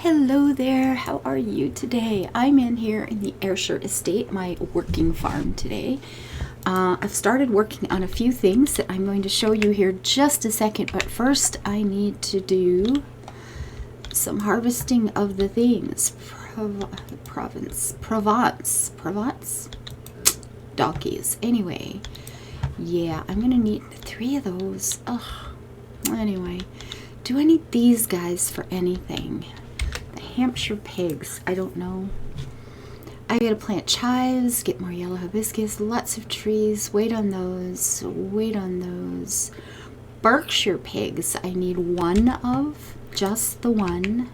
Hello there, how are you today? I'm in here in the Ayrshire Estate, my working farm today. I've started working on a few things that I'm going to show you here just a second, but first I need to do some harvesting of the things. Provence? Donkeys. Anyway, yeah, I'm gonna need 3 of those. Ugh. Anyway, do I need these guys for anything? Hampshire pigs, I don't know. I gotta plant chives, get more yellow hibiscus, lots of trees, wait on those. Berkshire pigs, I need 1 of, just the 1.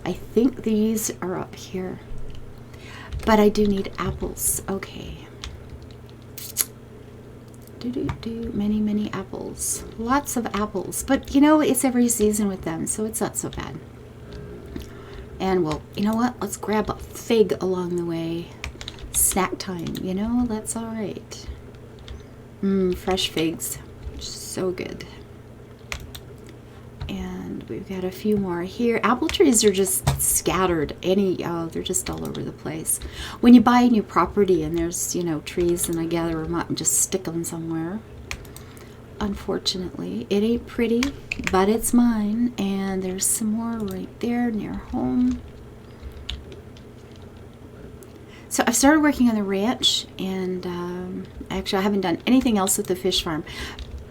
I think these are up here, but I do need apples. Okay. Many apples, lots of apples, but you know, it's every season with them, so it's not so bad. And well, you know what? Let's grab a fig along the way. Snack time, you know, that's all right. Fresh figs, so good. And we've got a few more here. Apple trees are just scattered. They're just all over the place. When you buy a new property and there's, you know, trees, and I gather them up and just stick them somewhere. Unfortunately, it ain't pretty, but it's mine. And there's some more right there near home. So I've started working on the ranch, and actually I haven't done anything else with the fish farm.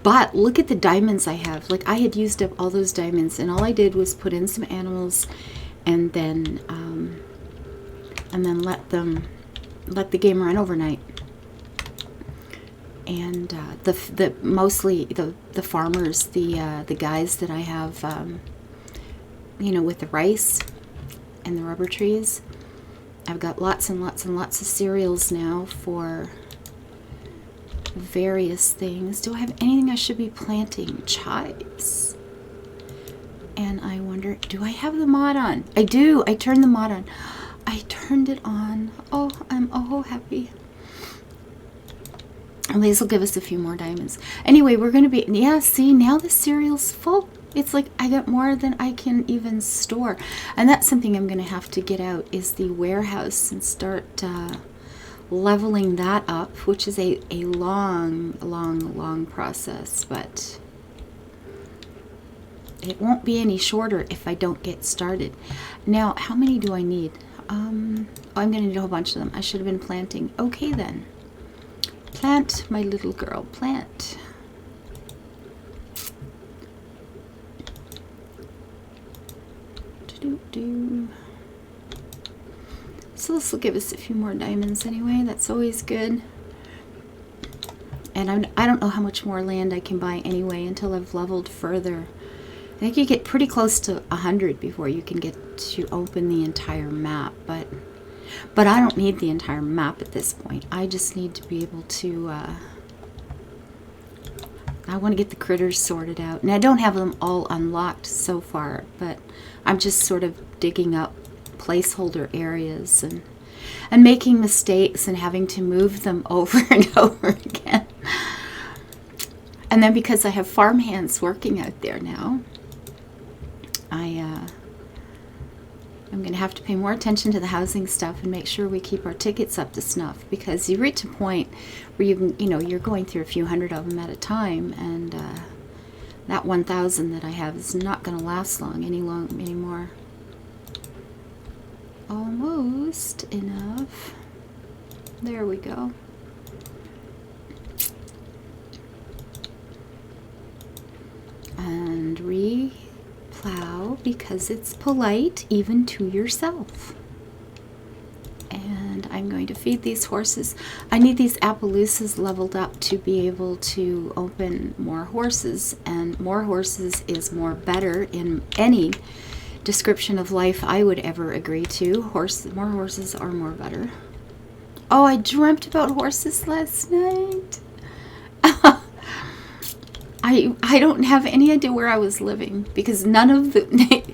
But look at the diamonds I have. Like, I had used up all those diamonds, and all I did was put in some animals, and then let the game run overnight. And mostly the farmers, the guys that I have, you know, with the rice and the rubber trees, I've got lots and lots and lots of cereals now for various things. Do I have anything I should be planting? Chives. And I wonder, do I have the mod on? I do. I turned the mod on. I turned it on. Oh, I'm happy. And these will give us a few more diamonds. Anyway, we're going to be, yeah, see, now the cereal's full. It's like I got more than I can even store. And that's something I'm going to have to get out, is the warehouse, and start leveling that up, which is a long process. But it won't be any shorter if I don't get started. Now, how many do I need? I'm going to need a whole bunch of them. I should have been planting. Okay, then. Plant, my little girl, plant. So this will give us a few more diamonds anyway. That's always good. And I don't know how much more land I can buy anyway until I've leveled further. I think you get pretty close to 100 before you can get to open the entire map, but I don't need the entire map at this point. I just need to be able to, I want to get the critters sorted out. And I don't have them all unlocked so far, but I'm just sort of digging up placeholder areas and making mistakes and having to move them over and over again. And then because I have farmhands working out there now, I'm going to have to pay more attention to the housing stuff and make sure we keep our tickets up to snuff, because you reach a point where you're going through a few hundred of them at a time, and that 1,000 that I have is not going to last long anymore. Almost enough. There we go. And plow, because it's polite even to yourself. And I'm going to feed these horses. I need these Appaloosas leveled up to be able to open more horses, and more horses is more better in any description of life I would ever agree to. More horses are more better. Oh, I dreamt about horses last night. I don't have any idea where I was living, because none of the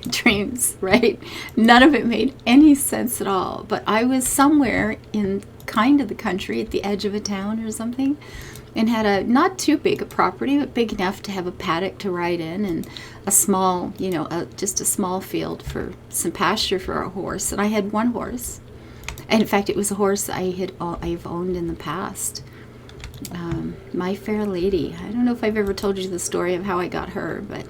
dreams, right? None of it made any sense at all. But I was somewhere in kind of the country at the edge of a town or something. and had a not too big a property, but big enough to have a paddock to ride in, and a small, just a small field for some pasture for a horse. And I had one horse, and in fact, it was a horse I've owned in the past. My Fair Lady. I don't know if I've ever told you the story of how I got her, but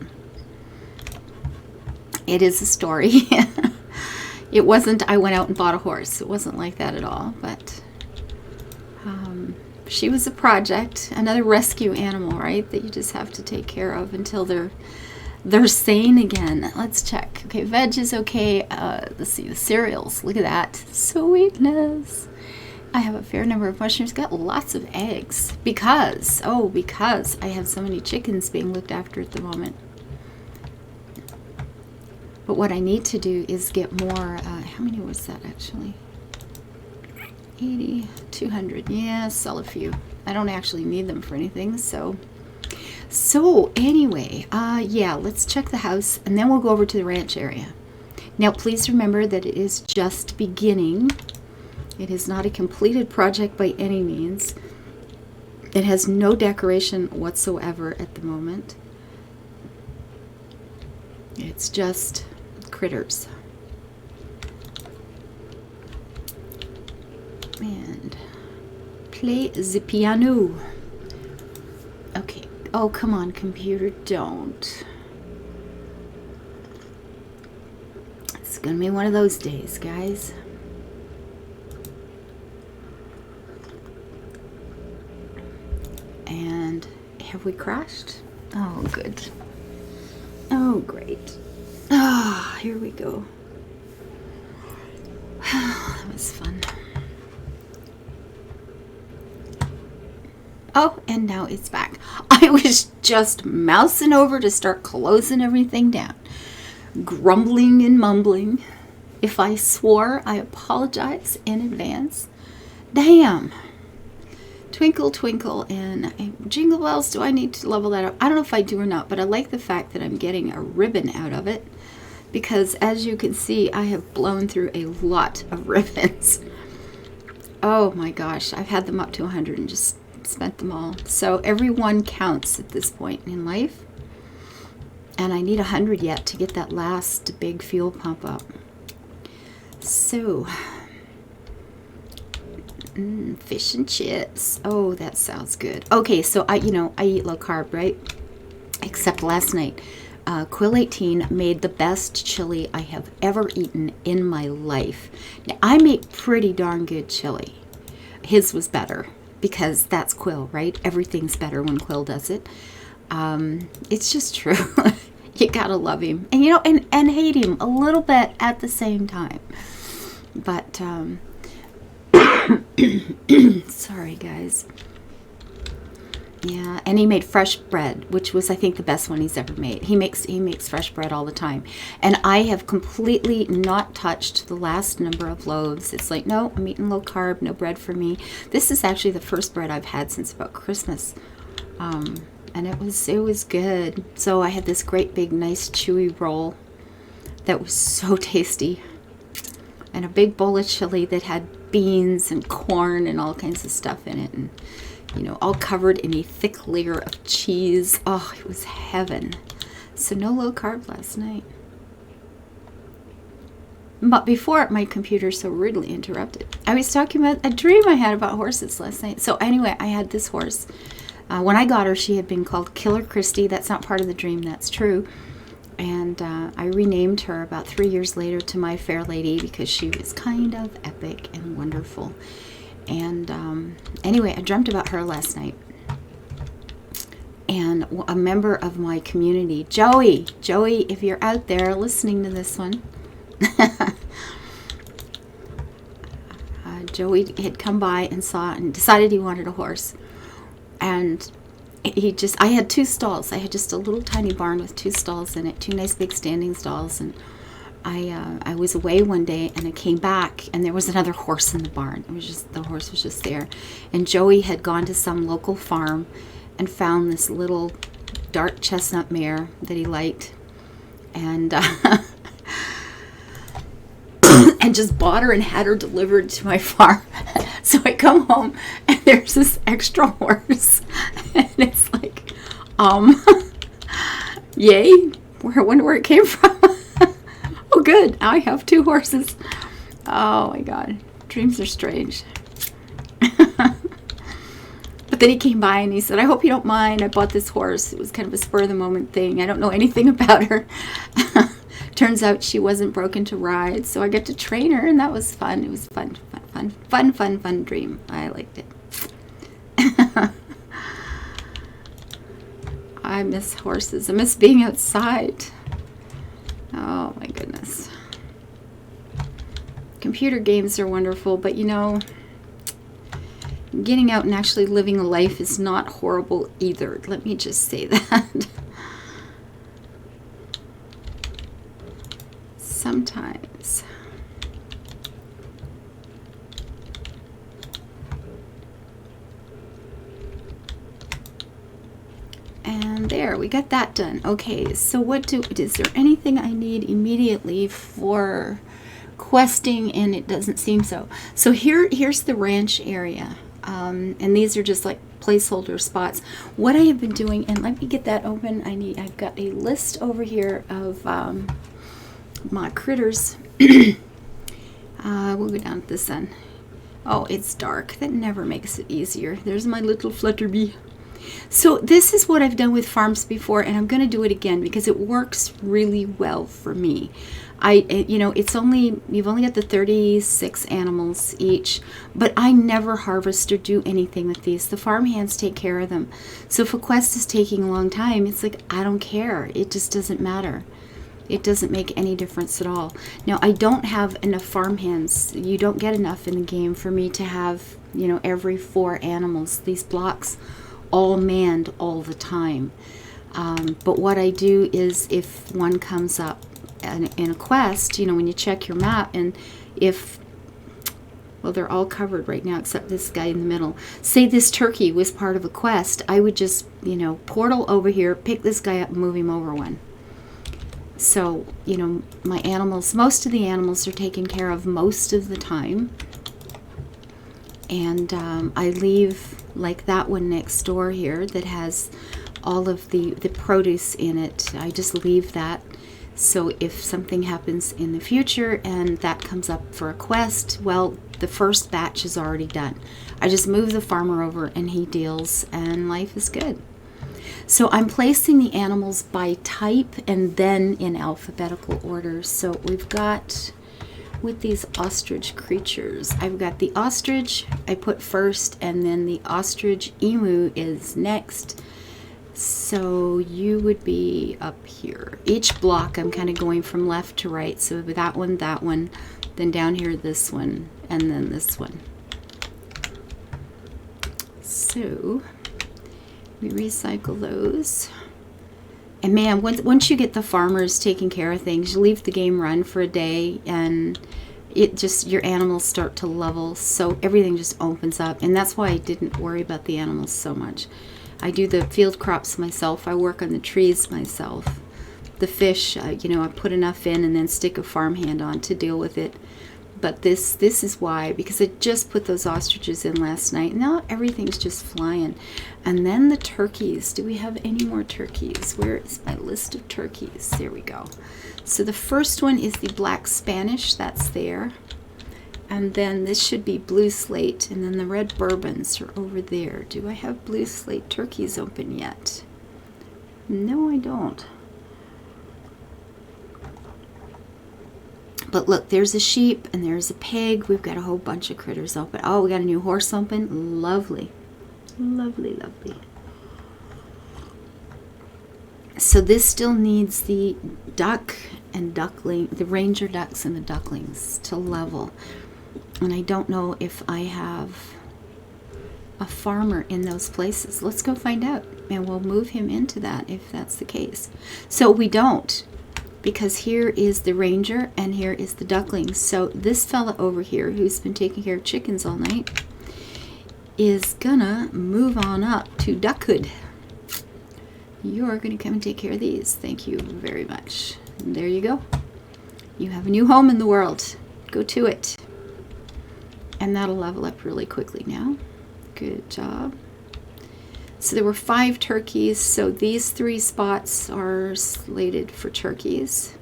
it is a story. It wasn't, I went out and bought a horse. It wasn't like that at all, but she was a project, another rescue animal, right, that you just have to take care of until they're sane again. Let's check. Okay, veg is okay. Let's see, the cereals. Look at that. Sweetness. I have a fair number of mushrooms. Got lots of eggs because I have so many chickens being looked after at the moment. But what I need to do is get more. How many was that actually? 80, 200. Yeah, sell a few. I don't actually need them for anything. So anyway, yeah, let's check the house and then we'll go over to the ranch area. Now, please remember that it is just beginning. It is not a completed project by any means. It has no decoration whatsoever at the moment. It's just critters. And play the piano. Okay. Oh, come on, computer, don't. It's gonna be one of those days, guys. And have we crashed? Oh, good. Oh, great. Ah, here we go. That was fun. Oh, and now it's back. I was just mousing over to start closing everything down. Grumbling and mumbling. If I swore, I apologize in advance. Damn. Twinkle, twinkle, and jingle bells. Do I need to level that up? I don't know if I do or not, but I like the fact that I'm getting a ribbon out of it. Because as you can see, I have blown through a lot of ribbons. Oh my gosh, I've had them up to 100 and just spent them all. So every one counts at this point in life. And I need 100 yet to get that last big fuel pump up. So, fish and chips. Oh, that sounds good. Okay, so I eat low carb, right? Except last night. Quill 18 made the best chili I have ever eaten in my life. Now, I make pretty darn good chili. His was better because that's Quill, right? Everything's better when Quill does it. It's just true. You gotta love him. And and hate him a little bit at the same time. But, sorry guys. Yeah, and he made fresh bread, which was, I think, the best one he's ever made. He makes fresh bread all the time. And I have completely not touched the last number of loaves. It's like, no, I'm eating low carb, no bread for me. This is actually the first bread I've had since about Christmas. And it was good. So I had this great big nice chewy roll that was so tasty. And a big bowl of chili that had beans and corn and all kinds of stuff in it. And all covered in a thick layer of cheese. Oh, it was heaven. So no low carb last night. But before my computer so rudely interrupted, I was talking about a dream I had about horses last night. So anyway, I had this horse. When I got her, she had been called Killer Christie. That's not part of the dream, that's true. And I renamed her about 3 years later to My Fair Lady because she was kind of epic and wonderful. And anyway, I dreamt about her last night. And a member of my community, Joey, if you're out there listening to this one, Joey had come by and saw it and decided he wanted a horse. And I had 2 stalls. I had just a little tiny barn with 2 stalls in it, 2 nice big standing stalls. And I was away one day and I came back and there was another horse in the barn. The horse was just there. And Joey had gone to some local farm and found this little dark chestnut mare that he liked. And and just bought her and had her delivered to my farm. So I come home and there's this extra horse And it's like, yay. I wonder where it came from. Oh, good. I have 2 horses. Oh my God. Dreams are strange. But then he came by and he said, I hope you don't mind. I bought this horse. It was kind of a spur of the moment thing. I don't know anything about her. Turns out she wasn't broken to ride. So I got to train her, and that was fun. It was fun dream. I liked it. I miss horses. I miss being outside. Oh my goodness. Computer games are wonderful, but you know, getting out and actually living a life is not horrible either. Let me just say that. Sometimes. And there, we got that done. Okay, so is there anything I need immediately for questing? And it doesn't seem so. So here's the ranch area. And these are just like placeholder spots. What I have been doing, and let me get that open. I've got a list over here of my critters. We'll go down to the sun. Oh, it's dark. That never makes it easier. There's my little flutterbee. So this is what I've done with farms before, and I'm going to do it again because it works really well for me. You've only got the 36 animals each, but I never harvest or do anything with these. The farm hands take care of them. So if a quest is taking a long time, it's like, I don't care. It just doesn't matter. It doesn't make any difference at all. Now, I don't have enough farm hands. You don't get enough in the game for me to have, every 4 animals, these blocks, all manned all the time. But what I do is if one comes up in a quest, when you check your map, and they're all covered right now except this guy in the middle. Say this turkey was part of a quest, I would just, portal over here, pick this guy up and move him over one. So, my animals, most of the animals are taken care of most of the time. And I leave like that one next door here that has all of the produce in it. I just leave that. So if something happens in the future and that comes up for a quest, well, the first batch is already done. I just move the farmer over and he deals, and life is good. So I'm placing the animals by type and then in alphabetical order. So we've got, with these ostrich creatures, I've got the ostrich I put first, and then the ostrich emu is next. So you would be up here. Each block I'm kind of going from left to right. So that one, then down here this one, and then this one. So we recycle those. And man, once you get the farmers taking care of things, you leave the game run for a day, and your animals start to level, so everything just opens up. And that's why I didn't worry about the animals so much. I do the field crops myself. I work on the trees myself. The fish, I put enough in and then stick a farmhand on to deal with it. But this is why, because I just put those ostriches in last night. Now everything's just flying. And then the turkeys. Do we have any more turkeys? Where is my list of turkeys? There we go. So the first one is the black Spanish. That's there. And then this should be blue slate, and then the red bourbons are over there. Do I have blue slate turkeys open yet? No, I don't. But look, there's a sheep and there's a pig. We've got a whole bunch of critters open. Oh, we got a new horse open. Lovely. Lovely, lovely. So this still needs the duck and duckling, the ranger ducks and the ducklings to level. And I don't know if I have a farmer in those places. Let's go find out, and we'll move him into that if that's the case. So we don't, because here is the ranger and here is the ducklings. So this fella over here, who's been taking care of chickens all night, is gonna move on up to duckhood. You're gonna come and take care of these. Thank you very much. And there you go. You have a new home in the world. Go to it. And that'll level up really quickly now. Good job. So there were 5 turkeys, so these 3 spots are slated for turkeys.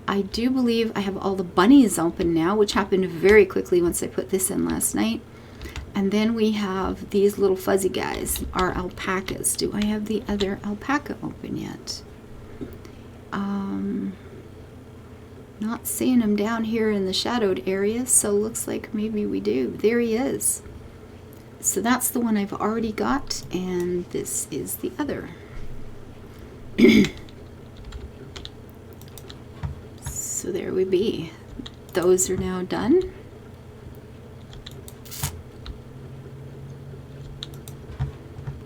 I do believe I have all the bunnies open now, which happened very quickly once I put this in last night. And then we have these little fuzzy guys, our alpacas. Do I have the other alpaca open yet? Not seeing him down here in the shadowed area, so looks like maybe we do. There he is. So that's the one I've already got, and this is the other. So there we be. Those are now done.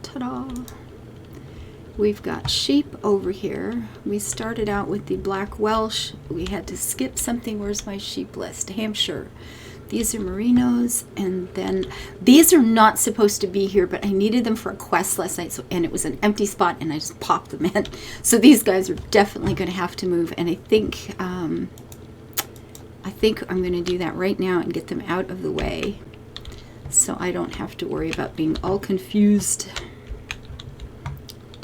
Ta-da! We've got sheep over here. We started out with the black Welsh. We had to skip something. Where's my sheep list? Hampshire. These are merinos, and then these are not supposed to be here, but I needed them for a quest last night, and it was an empty spot, and I just popped them in. So these guys are definitely going to have to move, and I think I'm going to do that right now and get them out of the way, so I don't have to worry about being all confused.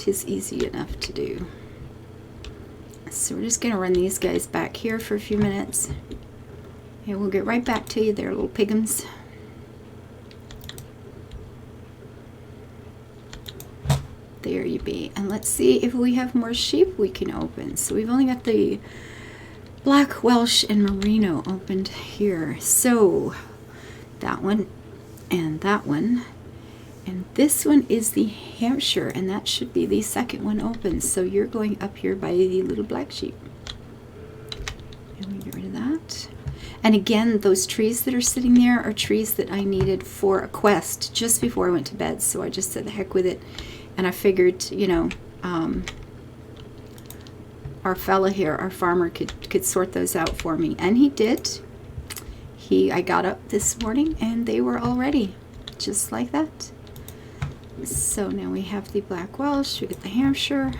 Is easy enough to do. So we're just going to run these guys back here for a few minutes, and we'll get right back to you there, little pigums. There you be. And let's see if we have more sheep we can open. So we've only got the black Welsh and merino opened here. So that one and that one. And this one is the Hampshire, and that should be the second one open. So you're going up here by the little black sheep. And we get rid of that. And again, those trees that are sitting there are trees that I needed for a quest just before I went to bed. So I just said the heck with it. And I figured, you know, our fella here, our farmer, could sort those out for me. And he did. I got up this morning and they were all ready. Just like that. So now we have the black Welsh, we get the Hampshire.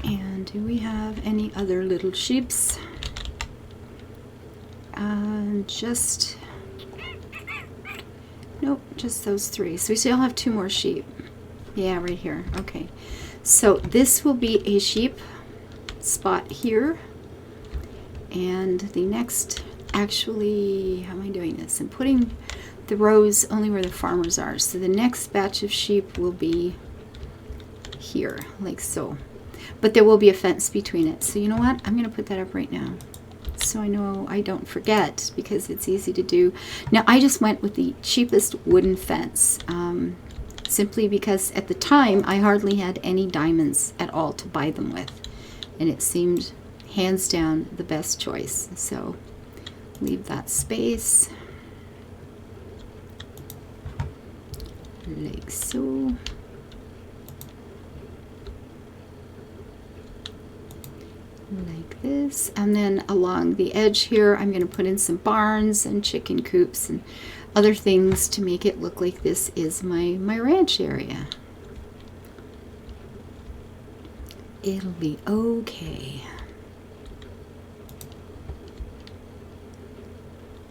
And do we have any other little sheeps? Nope, just those 3. So we still have 2 more sheep. Yeah, right here. Okay. So this will be a sheep spot here. And the next... Actually, how am I doing this? I'm putting the rows only where the farmers are. So the next batch of sheep will be here, like so. But there will be a fence between it. So you know what? I'm going to put that up right now, so I know I don't forget, because it's easy to do. Now, I just went with the cheapest wooden fence, simply because at the time I hardly had any diamonds at all to buy them with. And it seemed hands down the best choice. So... leave that space like so. Like this. And then along the edge here, I'm going to put in some barns and chicken coops and other things to make it look like this is my ranch area. It'll be okay.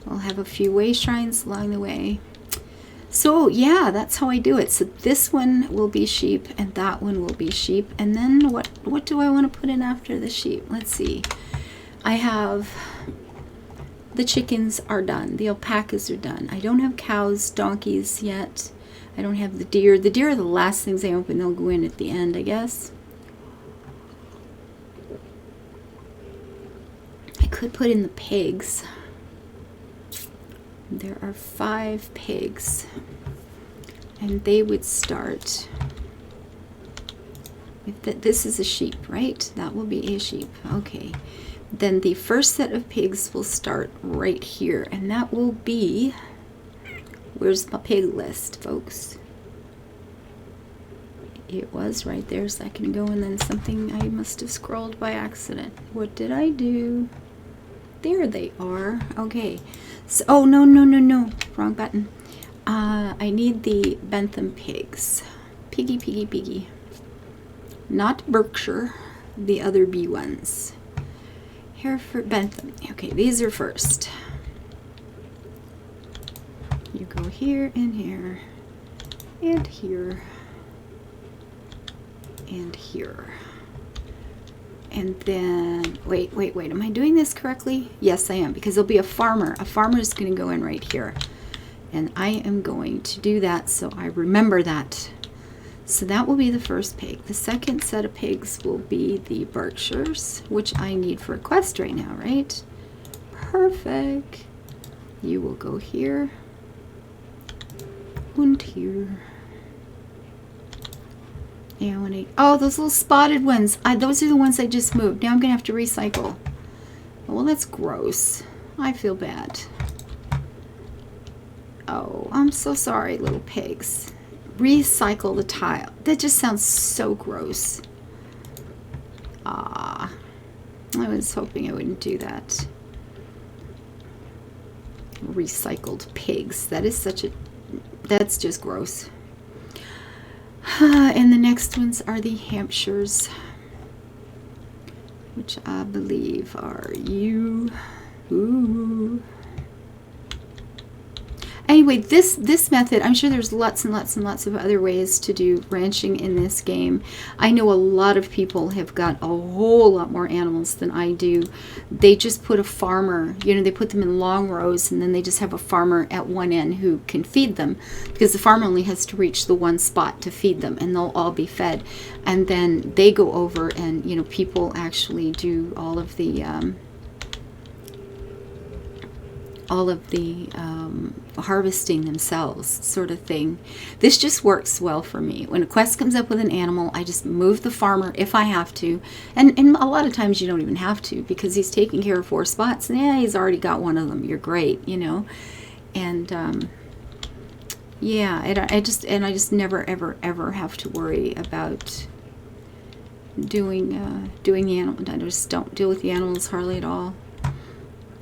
We'll have a few way shrines along the way. So yeah, that's how I do it. So this one will be sheep, and that one will be sheep. And then what do I want to put in after the sheep? Let's see. I have the chickens are done. The alpacas are done. I don't have cows, donkeys yet. I don't have the deer. The deer are the last things I open. They'll go in at the end, I guess. I could put in the pigs. There are 5 pigs, and they would start with this is a sheep, right? That will be a sheep. Okay. Then the first set of pigs will start right here, and that will be, where's my pig list, folks? It was right there a second ago, and then something I must have scrolled by accident. What did I do? There they are. Okay. So, oh, no. Wrong button. I need the Bentham pigs. Piggy. Not Berkshire. The other B ones. Hereford, Bentham. Okay, these are first. You go here and here and here and here. And then, wait, am I doing this correctly? Yes, I am, because there'll be a farmer. A farmer is going to go in right here. And I am going to do that so I remember that. So that will be the first pig. The second set of pigs will be the Berkshires, which I need for a quest right now, right? Perfect. You will go here and here. Yeah, oh, those little spotted ones. Those are the ones I just moved. Now I'm going to have to recycle. Well, that's gross. I feel bad. Oh, I'm so sorry, little pigs. Recycle the tile. That just sounds so gross. Ah, I was hoping I wouldn't do that. Recycled pigs. That is that's just gross. And the next ones are the Hampshires, which I believe are you. Ooh. Anyway, this method, I'm sure there's lots and lots and lots of other ways to do ranching in this game. I know a lot of people have got a whole lot more animals than I do. They just put a farmer, they put them in long rows, and then they just have a farmer at one end who can feed them, because the farmer only has to reach the one spot to feed them, and they'll all be fed. And then they go over and, people actually do all of the harvesting themselves, sort of thing. This just works well for me. When a quest comes up with an animal, I just move the farmer if I have to, and a lot of times you don't even have to, because he's taking care of 4 spots, and he's already got one of them. You're great, and yeah, I just never ever have to worry about doing the animal. I just don't deal with the animals hardly at all.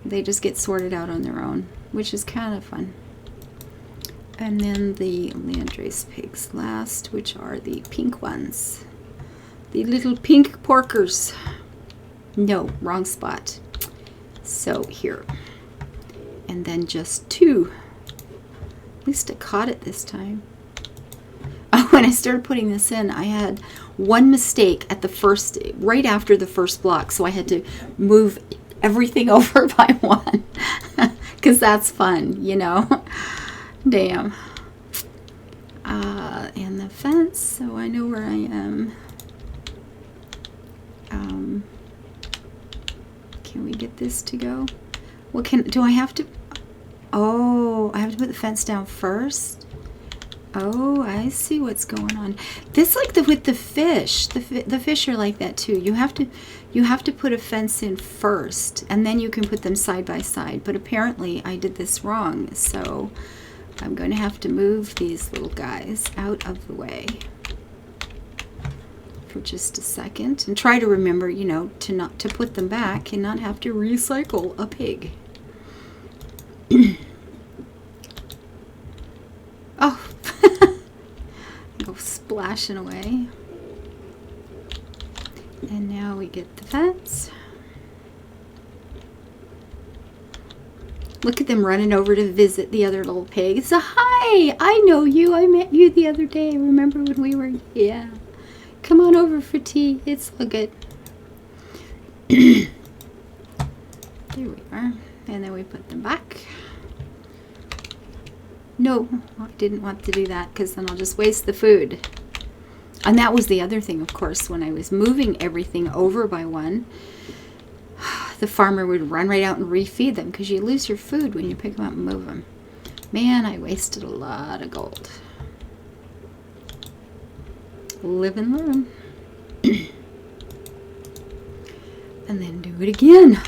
They just get sorted out on their own, which is kind of fun. And then the Landrace pigs last, which are the pink ones. The little pink porkers. No, wrong spot. So here. And then just 2. At least I caught it this time. Oh, when I started putting this in, I had one mistake at right after the first block, so I had to move everything over by one, because that's fun, Damn. And the fence, so I know where I am. Can we get this to go? Well, do I have to? Oh, I have to put the fence down first. Oh, I see what's going on. This, like with the fish. The fish are like that too. You have to put a fence in first, and then you can put them side by side. But apparently I did this wrong, so I'm going to have to move these little guys out of the way for just a second, and try to remember, to put them back and not have to recycle a pig. Oh. Go splashing away. And now we get the fence. Look at them running over to visit the other little pig. So, hi! I know you. I met you the other day. Remember when we were... Yeah. Come on over for tea. It's all good. There we are. And then we put them back. No, I didn't want to do that, because then I'll just waste the food. And that was the other thing, of course, when I was moving everything over by one, the farmer would run right out and refeed them, because you lose your food when you pick them up and move them. Man, I wasted a lot of gold. Live and learn. And then do it again.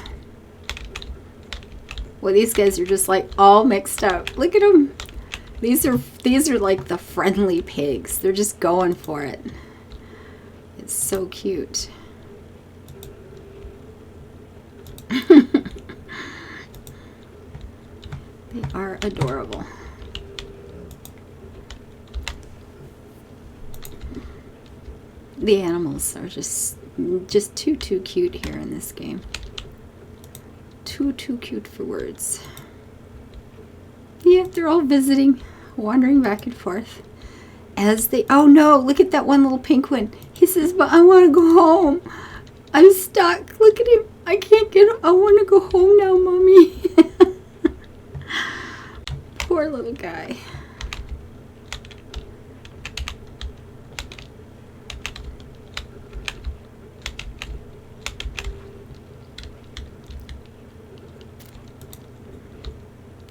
Well, these guys are just like all mixed up. Look at them. These are like the friendly pigs. They're just going for it. It's so cute. They are adorable. The animals are just too cute here in this game. Too cute for words. Yeah, they're all visiting, wandering back and forth. As they, oh no, look at that one little pink one. He says, but I want to go home. I'm stuck. Look at him. I can't get, I want to go home now, Mommy. Poor little guy.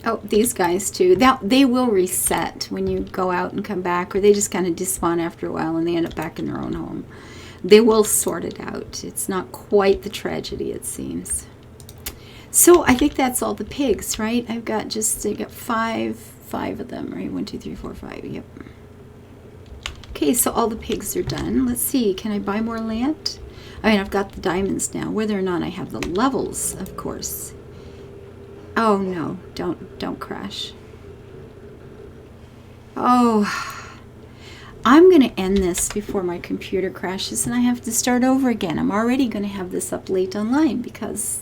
Oh, these guys too. They will reset when you go out and come back, or they just kind of despawn after a while and they end up back in their own home. They will sort it out. It's not quite the tragedy it seems. So I think that's all the pigs, right? I got five of them, right? 1, 2, 3, 4, 5. Yep. Okay, so all the pigs are done. Let's see. Can I buy more land? I mean, I've got the diamonds now. Whether or not I have the levels, of course. Oh no, don't crash. Oh, I'm going to end this before my computer crashes and I have to start over again. I'm already going to have this up late online because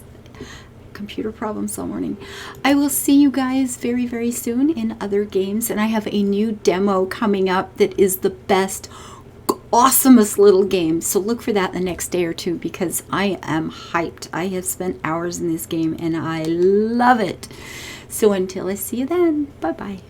computer problems all morning. I will see you guys very, very soon in other games, and I have a new demo coming up that is the best, awesomest little game. So look for that the next day or two because I am hyped. I have spent hours in this game and I love it. So until I see you then, bye-bye.